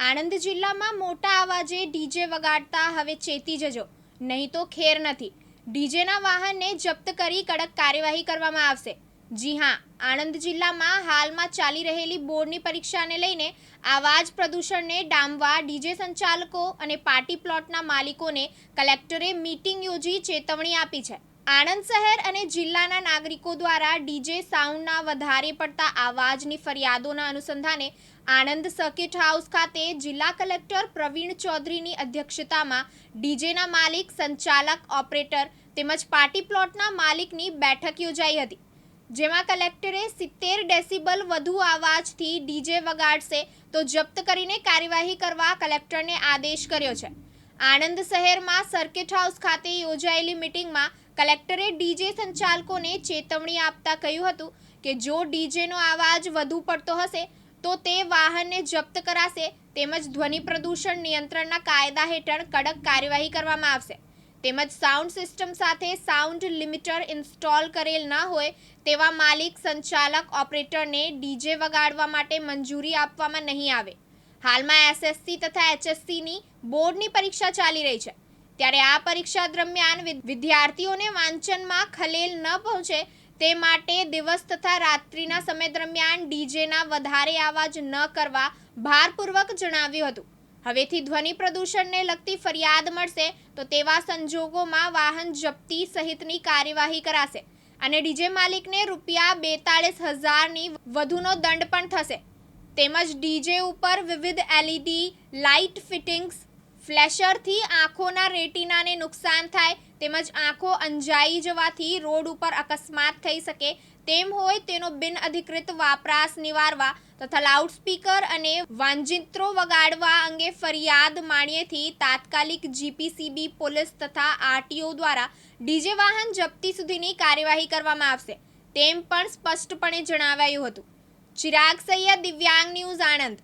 આણંદ જિલ્લામાં મોટા અવાજે ડીજે વગાડતા હવે ચેતી જજો, નહીં તો ખેર નથી. ડીજેના વાહનને જપ્ત કરી કડક કાર્યવાહી કરવામાં આવશે. જી હા, આણંદ જિલ્લામાં હાલમાં ચાલી રહેલી બોર્ડની પરીક્ષાને લઈને અવાજ પ્રદૂષણને ડામવા ડીજે સંચાલકો અને પાર્ટી પ્લોટના માલિકોને કલેક્ટરે મીટિંગ યોજી ચેતવણી આપી છે. આણંદ શહેર અને જિલ્લાના નાગરિકો દ્વારા ડીજે સાઉન્ડના વધારે પડતા અવાજની ફરિયાદોના અનુસંધાને આણંદ સર્કિટ હાઉસ ખાતે જિલ્લા કલેક્ટર પ્રવીણ ચૌધરીની અધ્યક્ષતામાં ડીજેના માલિક, સંચાલક, ઓપરેટર તેમજ પાર્ટી પ્લોટના માલિકની બેઠક યોજાઈ હતી, જેમાં કલેક્ટરે 70 ડેસિબલ વધુ અવાજથી ડીજે વગાડશે તો જપ્ત કરીને કાર્યવાહી કરવા કલેક્ટરને આદેશ કર્યો છે. આણંદ શહેરમાં સર્કિટ હાઉસ ખાતે યોજાયેલી મીટિંગમાં કલેક્ટરે ડીજે સંચાલકોને ચેતવણી આપતા કહ્યું હતું કે જો ડીજેનો અવાજ વધુ પડતો હશે તો તે વાહનને જપ્ત કરાશે તેમજ ધ્વનિ પ્રદૂષણ નિયંત્રણના કાયદા હેઠળ કડક કાર્યવાહી કરવામાં આવશે. તેમજ સાઉન્ડ સિસ્ટમ સાથે સાઉન્ડ લિમિટર ઇન્સ્ટોલ કરેલ ન હોય તેવા માલિક, સંચાલક, ઓપરેટરને ડીજે વગાડવા માટે મંજૂરી આપવામાં નહીં આવે. હાલમાં એસએસસી તથા એચએસસીની બોર્ડની પરીક્ષા ચાલી રહી છે, ત્યારે આ પરીક્ષા દરમિયાન વિદ્યાર્થીઓને વાંચનમાં ખલેલ ન પહોંચે તે માટે દિવસ તથા રાત્રિના સમય દરમિયાન ડીજેના વધારે અવાજ ન કરવા ભારપૂર્વક જણાવ્યું હતું. હવેથી ધ્વનિ પ્રદૂષણને લગતી ફરિયાદ મળશે તો તેવા સંજોગોમાં વાહન જપ્તી સહિતની કાર્યવાહી કરાશે અને ડીજે માલિકને ₹42,000ની વધુનો દંડ પણ થશે. તેમજ ડીજે ઉપર વિવિધ એલઈડી લાઇટ ફિટિંગ્સ, ફ્લેશરથી આંખોના રેટિનાને નુકસાન થાય તેમજ આંખો અંજાઈ જવાથી રોડ ઉપર અકસ્માત થઈ શકે તેમ હોય તેનો બિનઅધિકૃત વપરાશ નિવારવા તથા લાઉડસ્પીકર અને વાંજિત્રો વગાડવા અંગે ફરિયાદ માળીએથી તાત્કાલિક જીપીસીબી, પોલીસ તથા આરટીઓ દ્વારા ડીજે વાહન જપ્તી સુધીની કાર્યવાહી કરવામાં આવશે તેમ પણ સ્પષ્ટપણે જણાવાયું હતું. ચિરાગ સૈયદ, દિવ્યાંગ ન્યૂઝ, આણંદ.